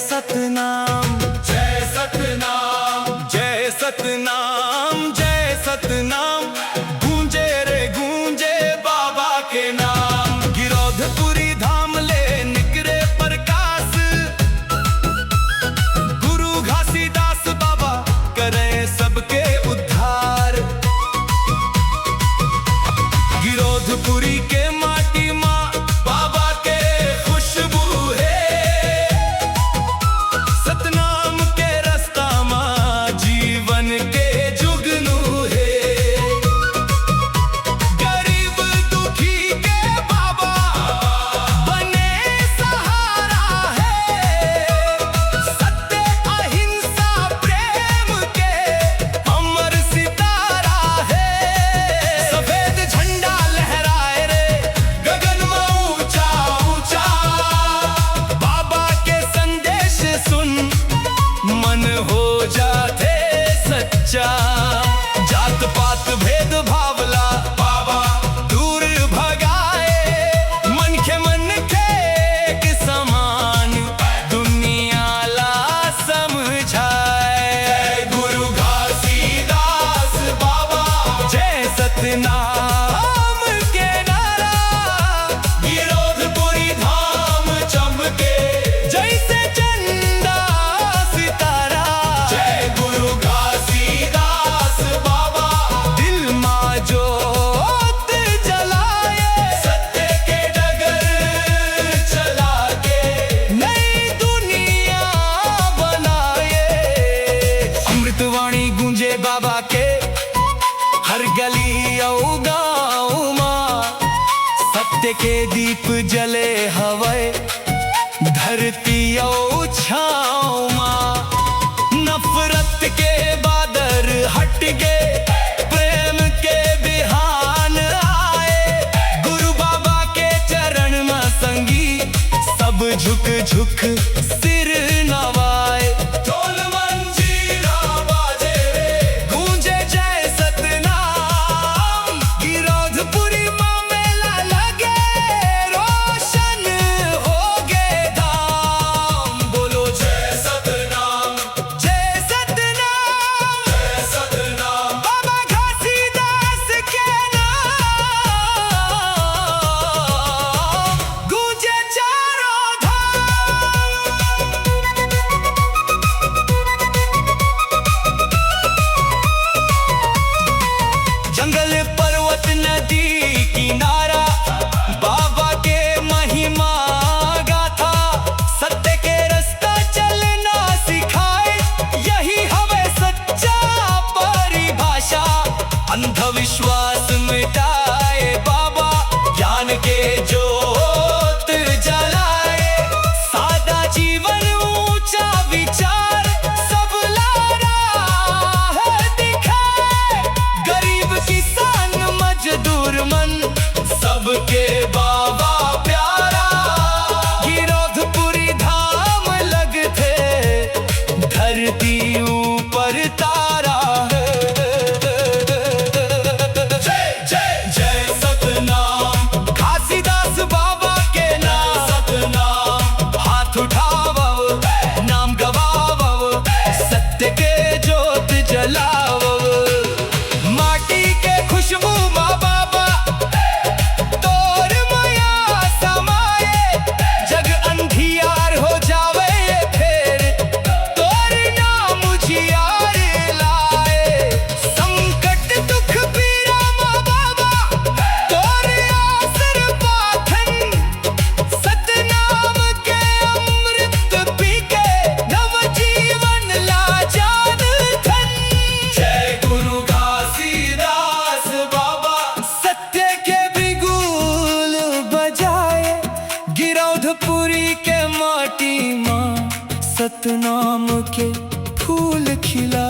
सतनाम जय सतनाम जय सतनाम जय सतनाम गूंजे रे गूंजे बाबा के नाम। गिरोधपुरी धाम ले निकरे प्रकाश, गुरु घासीदास बाबा करें सबके उद्धार। गिरोधपुरी के माटी माँ बाबा के खुशबू है, सतनाम के रास्ता माँ जीवन के जुगनू है। गरीब दुखी के बाबा बने सहारा है, सत्य अहिंसा प्रेम के अमर सितारा है। सफेद झंडा लहराए रे गगन में ऊंचा ऊंचा, बाबा के संदेश सुन मन हो जाते सच्चा। जात पात भेद भावला बाबा दूर भगाए, मन के एक समान दुनिया ला समझाए। गुरु घासीदास बाबा जय सतनाम के नारा, गिरोधपुरी धाम चमके जैसे चंदा सितारा। जय गुरु घासीदास बाबा दिल माँ जोत जलाए, सत्य के डगर चला के नई दुनिया बनाए। अमृतवाणी गूंजे बाबा के हर गली औ गाँव माँ, सत्य के दीप जले हवे धरती औ छाँव माँ। नफरत के बादर हट गए, प्रेम के बिहान आए। गुरु बाबा के चरण में संगी सब झुक झुक सिर नवाए। ढोल मंजीरा बाजे रे गूंजे जय सतनाम, गिरोधपुरी माँ मेला लगे रोशन हो गए धाम। बोलो जय सतनाम जय सतनाम जय सतनाम, बाबा घासीदास के नाम गूंजे चारों धाम। जंगल पर्वत नदी किनारा बाबा के महिमा गाथा, सत्य के रास्ता चलना सिखाए यही हमें सच्चा परिभाषा। अंधविश्वास मिटाए बाबा ज्ञान के जोत जलाए, सादा जीवन ऊंचा विचार सब लारा दिखाए। गरीब किसान मजदूर मन सबके बाबा प्यारा, गिरोधपुरी धाम लगते धरती ऊपर तारा। सतनाम के फूल खिला